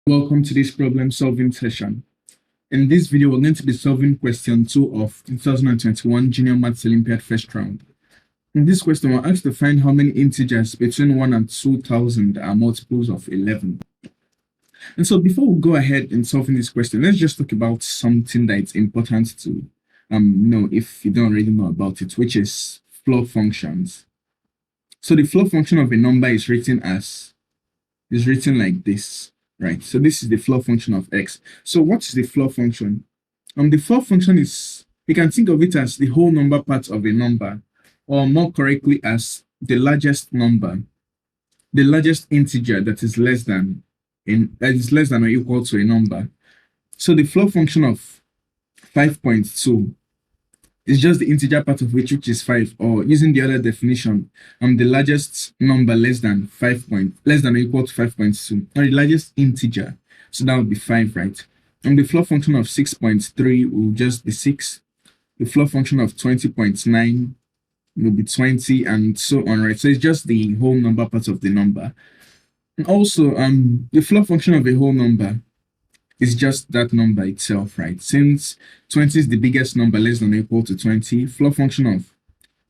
Welcome to this problem solving session. In this video, we're going to be solving question 2 of 2021 Junior Maths Olympiad first round. In this question, we're asked to find how many integers between 1 and 2000 are multiples of 11. And so before we go ahead in solving this question, let's just talk about something that's important to know if you don't already know about it, which is floor functions. So the floor function of a number is written like this. Right, so this is the floor function of x. So what is the floor function? The floor function is, you can think of it as the whole number part of a number, or more correctly as the largest number, the largest integer that is less than or equal to a number. So the floor function of 5.2 is just the integer part of which is 5, or using the other definition, the largest number less than or equal to 5.2, or the largest integer. So that would be 5, right? And the floor function of 6.3 will just be 6. The floor function of 20.9 will be 20, and so on, right? So it's just the whole number part of the number. And also, the floor function of a whole number is just that number itself, right? Since 20 is the biggest number less than or equal to 20, floor function of,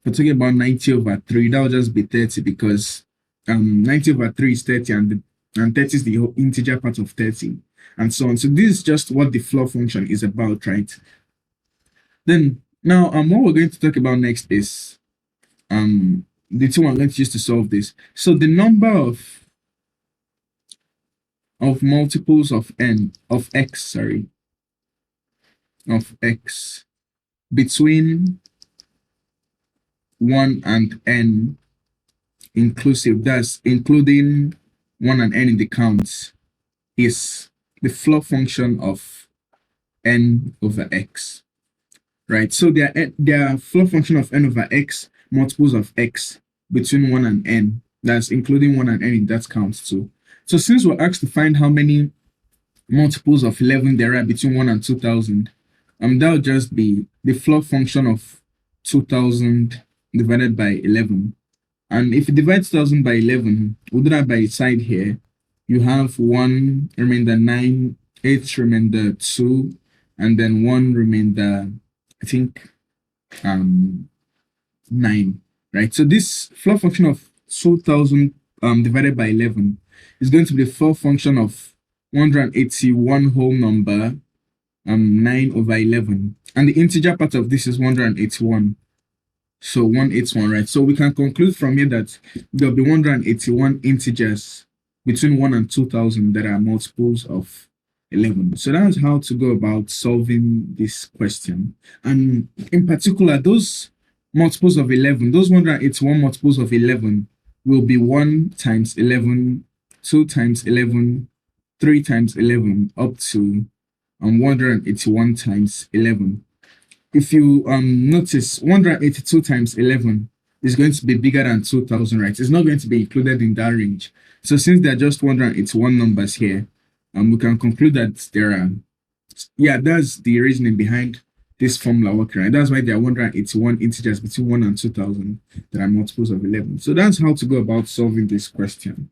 we're talking about 90 over 3, that will just be 30, because 90 over 3 is 30, and 30 is the whole integer part of 30, and so on. So this is just what the floor function is about, right? Then now what we're going to talk about next is the two I'm going to use to solve this. So the number of multiples of x between 1 and n inclusive, that's including 1 and n in the counts, is the floor function of n over x, right? So their floor function of n over x, multiples of x between 1 and n, that's including 1 and n in that count too. So since we're asked to find how many multiples of 11 there are between 1 and 2000, that would just be the floor function of 2000 divided by 11. And if you divide 2000 by 11, we'll do that by its side here. You have 1 remainder 9, 8 remainder 2, and then 1 remainder, I think, 9, right? So this floor function of 2000 divided by 11 is going to be the floor function of 181 whole number 9 over 11, and the integer part of this is 181, so 181, right? So we can conclude from here that there'll be 181 integers between 1 and 2000 that are multiples of 11. So that's how to go about solving this question. And in particular, those multiples of 11, those 181 multiples of 11 will be 1 times 11, 2 times 11, 3 times 11, up to 181 times 11. If you notice, 182 times 11 is going to be bigger than 2000, right? It's not going to be included in that range. So since there are just 181 numbers here, we can conclude that there are, that's the reasoning behind this formula working, right? That's why there are 181 integers between 1 and 2000 that are multiples of 11. So that's how to go about solving this question.